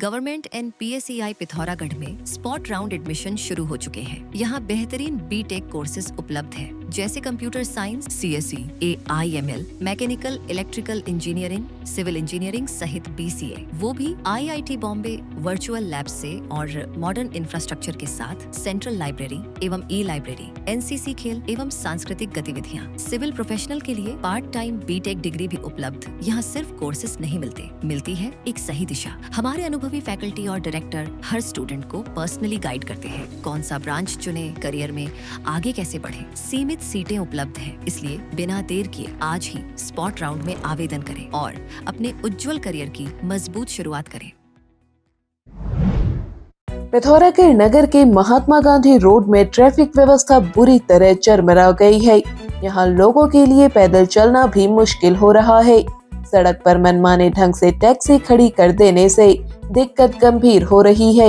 Government and PSEI Pithoragarh में spot round admission शुरू हो चुके हैं। यहाँ बेहतरीन BTech कोर्सेज उपलब्ध हैं, जैसे computer science, CSE, AIML, mechanical electrical engineering, civil engineering सहित BCA, वो भी IIT बॉम्बे वर्चुअल लैब से और मॉडर्न इंफ्रास्ट्रक्चर के साथ सेंट्रल लाइब्रेरी एवं E-लाइब्रेरी, NCC खेल एवं सांस्कृतिक गतिविधियाँ। सिविल प्रोफेशनल के लिए पार्ट टाइम BTech डिग्री भी उपलब्ध। यहाँ सिर्फ कोर्सेज नहीं मिलती है एक सही दिशा। हमारे अनुभवी फैकल्टी और डायरेक्टर हर स्टूडेंट को पर्सनली गाइड करते हैं, कौन सा ब्रांच चुने, करियर में आगे कैसे बढ़े। सीमित सीटें उपलब्ध हैं, इसलिए बिना देर किए आज ही स्पॉट राउंड में आवेदन करें और अपने उज्जवल करियर की मजबूत शुरुआत करें। पिथौरागढ़ नगर के महात्मा गांधी रोड में ट्रैफिक व्यवस्था बुरी तरह चरमरा गई है। यहाँ लोगों के लिए पैदल चलना भी मुश्किल हो रहा है। सड़क पर मनमाने ढंग से टैक्सी खड़ी कर देने से दिक्कत गंभीर हो रही है।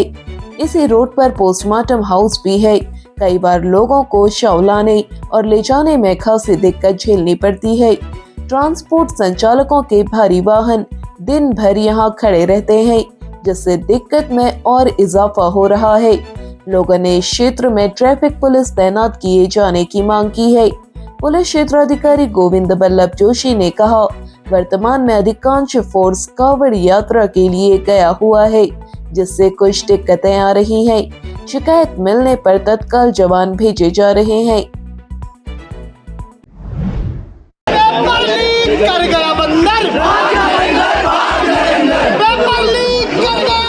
इसी रोड पर पोस्टमार्टम हाउस भी है। कई बार लोगों को शव लाने और ले जाने में खासी दिक्कत झेलनी पड़ती है। ट्रांसपोर्ट संचालकों के भारी वाहन दिन भर यहाँ खड़े रहते हैं, जिससे दिक्कत में और इजाफा हो रहा है। लोगों ने इस क्षेत्र में ट्रैफिक पुलिस तैनात किए जाने की मांग की है। पुलिस क्षेत्राधिकारी गोविंद बल्लभ जोशी ने कहा, वर्तमान में अधिकांश फोर्स कांवड़ यात्रा के लिए गया हुआ है, जिससे कुछ दिक्कतें आ रही हैं। शिकायत मिलने पर तत्काल जवान भेजे जा रहे हैं। कर गया बंदर, पेपर लीक कर गया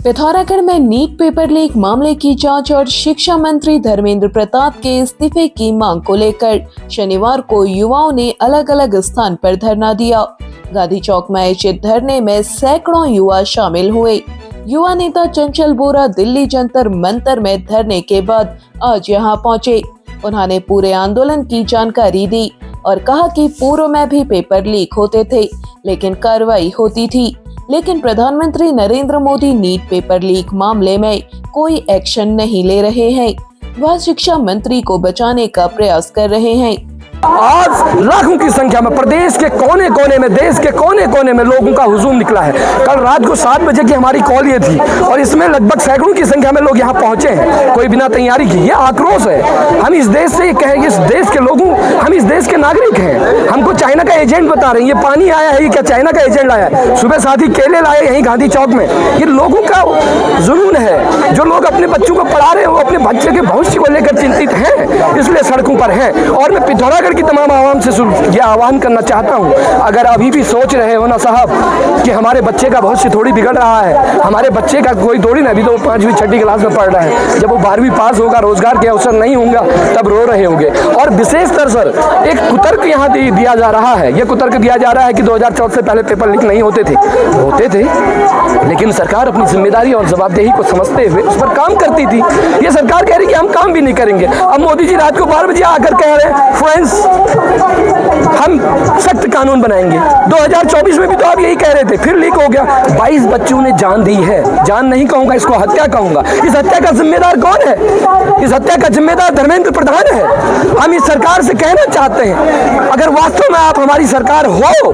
पिथौरागढ़ में नीट पेपर लीक मामले की जांच और शिक्षा मंत्री धर्मेंद्र प्रताप के इस्तीफे की मांग को लेकर शनिवार को युवाओं ने अलग अलग स्थान पर धरना दिया। गांधी चौक में आयोजित धरने में सैकड़ों युवा शामिल हुए। युवा नेता चंचल बोरा दिल्ली जंतर मंतर में धरने के बाद आज यहां पहुंचे। उन्होंने पूरे आंदोलन की जानकारी दी और कहा कि पूर्व में भी पेपर लीक होते थे, लेकिन कार्रवाई होती थी। लेकिन प्रधानमंत्री Narendra Modi NEET paper leak मामले में कोई एक्शन नहीं ले रहे हैं। वह शिक्षा मंत्री को बचाने का प्रयास कर रहे हैं। आज लाखों की संख्या में प्रदेश के कोने कोने में, देश के कोने कोने में लोगों का हुजूम निकला है। कल रात को 7 बजे की हमारी कॉल ये थी और इसमें लगभग सैकड़ों की संख्या में लोग यहाँ पहुंचे हैं, कोई बिना तैयारी की। ये आक्रोश है। हम इस देश से कहें, इस देश के लोगों, हम इस देश के नागरिक हैं। हमको चाइना का एजेंट बता रहे हैं। ये पानी आया है, ये क्या चाइना का एजेंट लाया है? सुबह साथी केले लाए यहीं गांधी चौक में। ये लोगों का जुनून है। जो लोग अपने बच्चों को पढ़ा रहे हैं वो अपने बच्चे के भविष्य को लेकर चिंतित हैं, इसलिए सड़कों पर हैं। और मैं पिथौरागढ़ की तमाम आवाम से यह आह्वान करना चाहता हूं, अगर अभी भी सोच रहे हो ना साहब कि हमारे बच्चे का भविष्य थोड़ी बिगड़ रहा है, हमारे बच्चे का कोई थोड़ी ना, अभी तो 5वीं 6वीं क्लास में पढ़ रहा है, जब वो 12वीं पास होगा, रोजगार के अवसर नहीं होंगे, तब रो रहे होंगे। और विशेषतर सर एक कुतर्क यहाँ दिया जा रहा है। यह कुतर्क दिया जा रहा है कि 2014 से पहले पेपर लीक नहीं होते थे, लेकिन सरकार अपनी जिम्मेदारी और जवाबदेही को समझते हुए उस पर काम करती थी। ये सरकार कह रही कि हम काम भी नहीं करेंगे। अब मोदी जी रात को 12 बजे आकर कह रहे हैं, फ्रेंड्स हम सख्त कानून बनाएंगे। 2024 में भी तो आप यही कह रहे थे, फिर लीक हो गया। 22 बच्चों ने जान दी है। जान नहीं कहूंगा, इसको हत्या कहूंगा। इस हत्या का जिम्मेदार कौन है? इस हत्या का जिम्मेदार धर्मेंद्र प्रधान है। हम इस सरकार से कहना चाहते हैं, अगर वास्तव में आप हमारी सरकार हो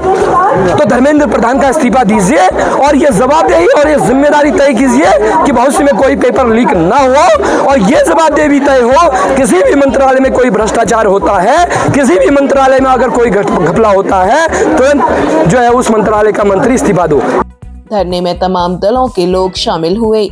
तो धर्मेंद्र प्रधान का इस्तीफा दीजिए और ये जवाबदेही और ये जिम्मेदारी तय कीजिए कि भविष्य में कोई पेपर लीक ना हो। और ये जवाबदेही तय हो, किसी भी मंत्रालय में कोई भ्रष्टाचार होता है, किसी भी मंत्रालय में अगर कोई घपला होता है, तुरंत जो है उस मंत्रालय का मंत्री इस्तीफा दो। धरने में तमाम दलों के लोग शामिल हुए।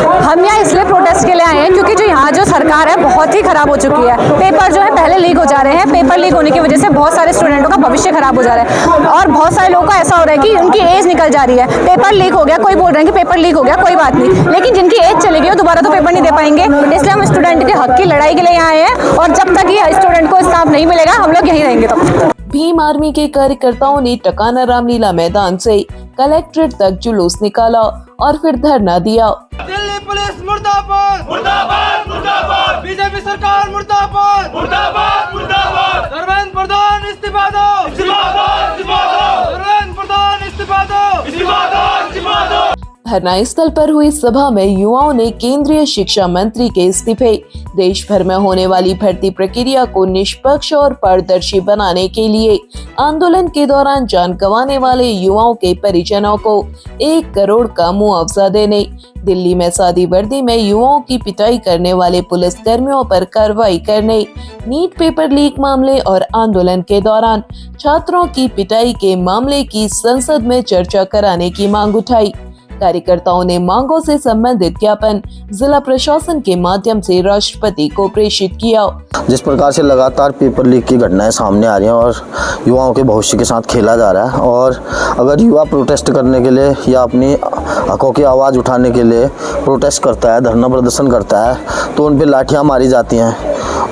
हम यहाँ इसलिए प्रोटेस्ट के लिए आए हैं क्योंकि जो यहाँ जो सरकार है बहुत ही खराब हो चुकी है। पेपर जो है पहले लीक हो जा रहे हैं। पेपर लीक होने की वजह से बहुत सारे स्टूडेंटों का भविष्य खराब हो जा रहा है और बहुत सारे लोगों का ऐसा हो रहा है कि उनकी एज निकल जा रही है। पेपर लीक हो गया, कोई बोल रहे हैं कि पेपर लीक हो गया, कोई बात नहीं, लेकिन जिनकी एज चली गई वो दोबारा तो पेपर नहीं दे पाएंगे। इसलिए हम स्टूडेंट के हक की लड़ाई के लिए आए हैं और जब तक ये स्टूडेंट को इंसाफ नहीं मिलेगा हम लोग यहीं रहेंगे। तब भीम आर्मी के कार्यकर्ताओं ने टकाना रामलीला मैदान से कलेक्ट्रेट तक जुलूस निकाला और फिर धरना दिया। दिल्ली पुलिस मुर्दाबाद, मुर्दाबाद, मुर्दाबाद। बीजेपी सरकार मुर्दाबाद, मुर्दाबाद, मुर्दाबाद। धर्मेंद्र प्रधान इस्तीफा दो, इस्तीफा दो, इस्तीफा दो। धर्मेंद्र प्रधान इस्तीफा दो, इस्तीफा दो, इस्तीफा दो। धरना स्थल पर हुई सभा में युवाओं ने केंद्रीय शिक्षा मंत्री के इस्तीफे, देश भर में होने वाली भर्ती प्रक्रिया को निष्पक्ष और पारदर्शी बनाने के लिए आंदोलन के दौरान जान गंवाने वाले युवाओं के परिजनों को 1 करोड़ का मुआवजा देने, दिल्ली में सादी वर्दी में युवाओं की पिटाई करने वाले पुलिस कर्मियों पर कार्रवाई करने, नीट पेपर लीक मामले और आंदोलन के दौरान छात्रों की पिटाई के मामले की संसद में चर्चा कराने की मांग उठाई। कार्यकर्ताओं ने मांगों से संबंधित ज्ञापन जिला प्रशासन के माध्यम से राष्ट्रपति को प्रेषित किया। जिस प्रकार से लगातार पेपर लीक की घटनाएं सामने आ रही हैं और युवाओं के भविष्य के साथ खेला जा रहा है, और अगर युवा प्रोटेस्ट करने के लिए या अपनी हकों की आवाज़ उठाने के लिए प्रोटेस्ट करता है, धरना प्रदर्शन करता है, तो उन पर लाठियाँ मारी जाती हैं,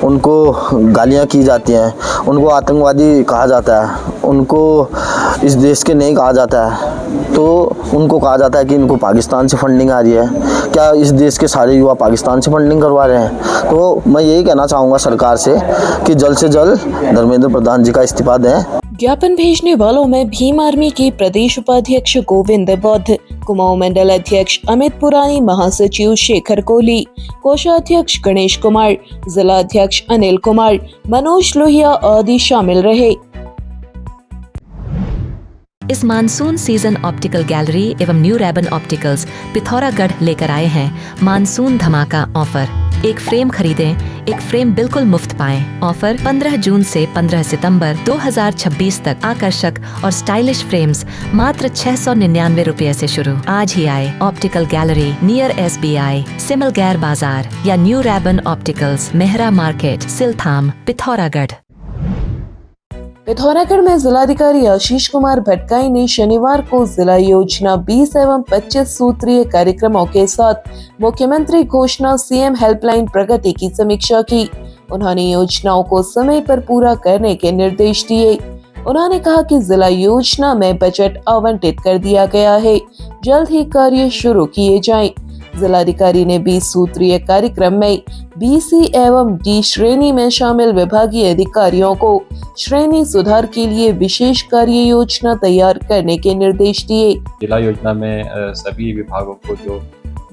उनको गालियाँ की जाती हैं, उनको आतंकवादी कहा जाता है, उनको इस देश के नहीं कहा जाता है, तो उनको कहा जाता है कि इनको पाकिस्तान से फंडिंग आ रही है। क्या इस देश के सारे युवा पाकिस्तान से फंडिंग करवा रहे हैं? तो मैं यही कहना चाहूँगा सरकार से कि जल्द से जल्द धर्मेंद्र प्रधान जी का इस्तीफा दें। ज्ञापन भेजने वालों में भीम आर्मी के प्रदेश उपाध्यक्ष गोविंद बौद्ध, कुमाऊं मंडल अध्यक्ष अमित पुरानी, महासचिव शेखर कोहली, कोषाध्यक्ष गणेश कुमार, जिला अध्यक्ष अनिल कुमार, मनोज लोहिया आदि शामिल रहे। इस मानसून सीजन ऑप्टिकल गैलरी एवं न्यू रैबन ऑप्टिकल्स पिथौरागढ़ लेकर आए हैं मानसून धमाका ऑफर। एक फ्रेम खरीदें, एक फ्रेम बिल्कुल मुफ्त पाएं। ऑफर 15 जून से 15 सितंबर 2026 तक। आकर्षक और स्टाइलिश फ्रेम्स मात्र 699 रुपए से शुरू। आज ही आए optical gallery near SBI, Simalgair बाजार या new Rayban opticals, Mehra market, Siltham, Pithoragarh. Pithoragarh में जिलाधिकारी आशीष कुमार भटगाई ने शनिवार को जिला योजना 20 एवं 25 सूत्रीय कार्यक्रमों के साथ मुख्यमंत्री घोषणा CM हेल्पलाइन प्रगति की समीक्षा की। उन्होंने योजनाओं को समय पर पूरा करने के निर्देश दिए। उन्होंने कहा कि जिला योजना में बजट आवंटित कर दिया गया है, जल्द ही कार्य शुरू किए जाएं। जिलाधिकारी ने 20 सूत्रीय कार्यक्रम में BC एवं D श्रेणी में शामिल विभागीय अधिकारियों को श्रेणी सुधार के लिए विशेष कार्य योजना तैयार करने के निर्देश दिए। जिला योजना में सभी विभागों को जो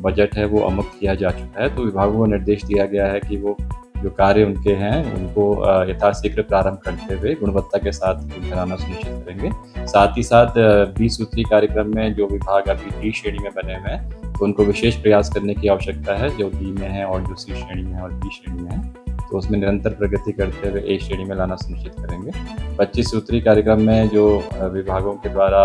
बजट है वो अमुक्त किया जा चुका है, तो विभागों को निर्देश दिया गया है कि वो जो कार्य उनके हैं उनको यथाशीघ्र प्रारंभ करते हुए गुणवत्ता के साथ कराना सुनिश्चित करेंगे। साथ ही साथ 20 सूत्री कार्यक्रम में जो विभाग अभी D श्रेणी में बने हुए हैं तो उनको विशेष प्रयास करने की आवश्यकता है, जो B में है और जो C श्रेणी में है और B श्रेणी में है, तो उसमें निरंतर प्रगति करते हुए A श्रेणी में लाना सुनिश्चित करेंगे। 25 सूत्री कार्यक्रम में जो विभागों के द्वारा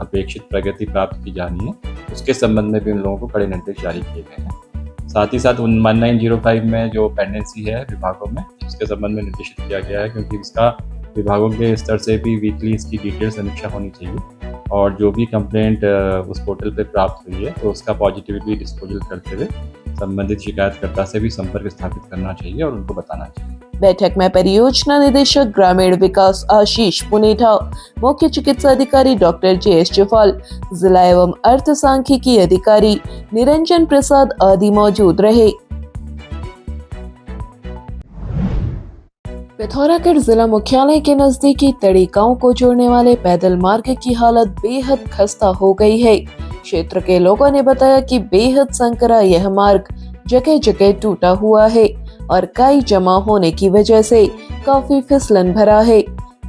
अपेक्षित प्रगति प्राप्त की जानी है उसके संबंध में भी उन लोगों को कड़े निर्देश जारी किए गए हैं। साथ ही साथ 1905 में जो पेंडेंसी है विभागों में उसके संबंध में निर्देशित किया गया है, क्योंकि इसका विभागों के स्तर से भी वीकली इसकी डिटेल समीक्षा होनी चाहिए और जो भी कंप्लेंट उस पोर्टल पे प्राप्त हुई है तो उसका पॉजिटिवली डिस्पोजल करते हुए संबंधित शिकायतकर्ता से भी संपर्क स्थापित करना चाहिए और उनको बताना चाहिए। बैठक में परियोजना निदेशक ग्रामीण विकास आशीष पुनेठा, मुख्य चिकित्सा अधिकारी डॉक्टर JS चौफाल, जिला एवं अर्थ सांख्यिकी अधिकारी निरंजन प्रसाद आदि मौजूद रहे। पिथौरागढ़ जिला मुख्यालय के नजदीकी तड़ी गांव को जोड़ने वाले पैदल मार्ग की हालत बेहद खस्ता हो गई है। क्षेत्र के लोगों ने बताया कि बेहद संकरा यह मार्ग जगह जगह टूटा हुआ है और काई जमा होने की वजह से काफी फिसलन भरा है।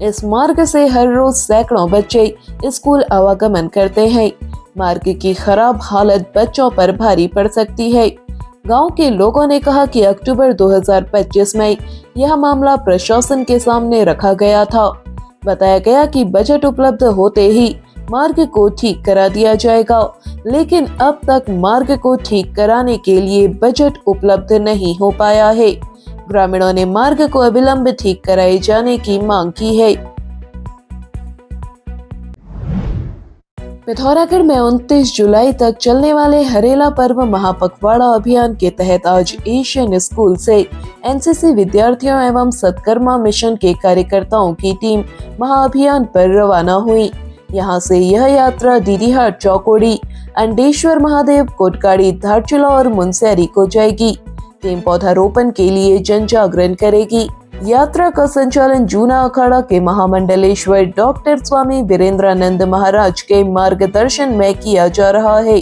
इस मार्ग से हर रोज सैकड़ों बच्चे स्कूल आवागमन करते हैं। मार्ग की खराब हालत बच्चों पर भारी पड़ सकती है। गांव के लोगों ने कहा कि अक्टूबर 2025 में यह मामला प्रशासन के सामने रखा गया था। बताया गया कि बजट उपलब्ध होते ही मार्ग को ठीक करा दिया जाएगा, लेकिन अब तक मार्ग को ठीक कराने के लिए बजट उपलब्ध नहीं हो पाया है। ग्रामीणों ने मार्ग को अविलंब ठीक कराए जाने की मांग की है। पिथौरागढ़ में 29 जुलाई तक चलने वाले हरेला पर्व महापखवाड़ा अभियान के तहत आज एशियन स्कूल से NCC विद्यार्थियों एवं सत्कर्मा मिशन के कार्यकर्ताओं की टीम महाअभियान पर रवाना हुई। यहां से यह यात्रा दीदीहाट, चौकोड़ी, अंडेश्वर महादेव, कोटगाड़ी, धारचूला और मुनस्यारी को जाएगी। टीम पौधारोपण के लिए जन जागरण करेगी। यात्रा का संचालन जूना अखाड़ा के महामंडलेश्वर डॉक्टर स्वामी वीरेंद्रानंद महाराज के मार्गदर्शन में किया जा रहा है।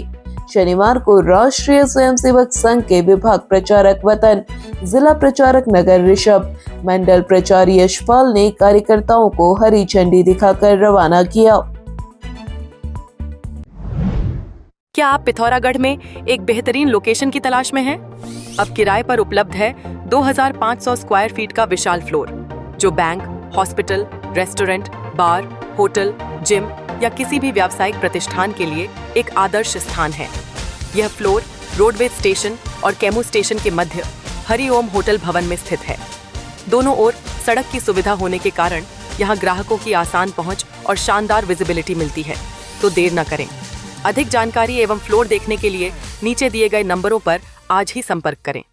शनिवार को राष्ट्रीय स्वयंसेवक संघ के विभाग प्रचारक वतन, जिला प्रचारक नगर ऋषभ, मंडल प्रचारी यशपाल ने कार्यकर्ताओं को हरी झंडी दिखाकर रवाना किया। क्या आप पिथौरागढ़ में एक बेहतरीन लोकेशन की तलाश में हैं? अब किराए पर उपलब्ध है 2500 स्क्वायर फीट का विशाल फ्लोर, जो बैंक, हॉस्पिटल, रेस्टोरेंट, बार, होटल, जिम या किसी भी व्यावसायिक प्रतिष्ठान के लिए एक आदर्श स्थान है। यह फ्लोर रोडवेज स्टेशन और कैमू स्टेशन के मध्य हरिओम होटल भवन में स्थित है। दोनों ओर सड़क की सुविधा होने के कारण यहाँ ग्राहकों की आसान पहुँच और शानदार विजिबिलिटी मिलती है। तो देर न करें, अधिक जानकारी एवं फ्लोर देखने के लिए नीचे दिए गए नंबरों पर आज ही संपर्क करें।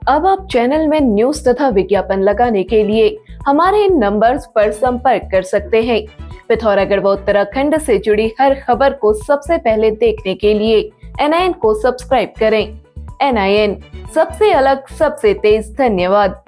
अब आप चैनल में न्यूज तथा विज्ञापन लगाने के लिए हमारे इन नंबर्स पर संपर्क कर सकते हैं। पिथौरागढ़ व उत्तराखंड से जुड़ी हर खबर को सबसे पहले देखने के लिए NIN को सब्सक्राइब करें। NIN, सबसे अलग, सबसे तेज। धन्यवाद।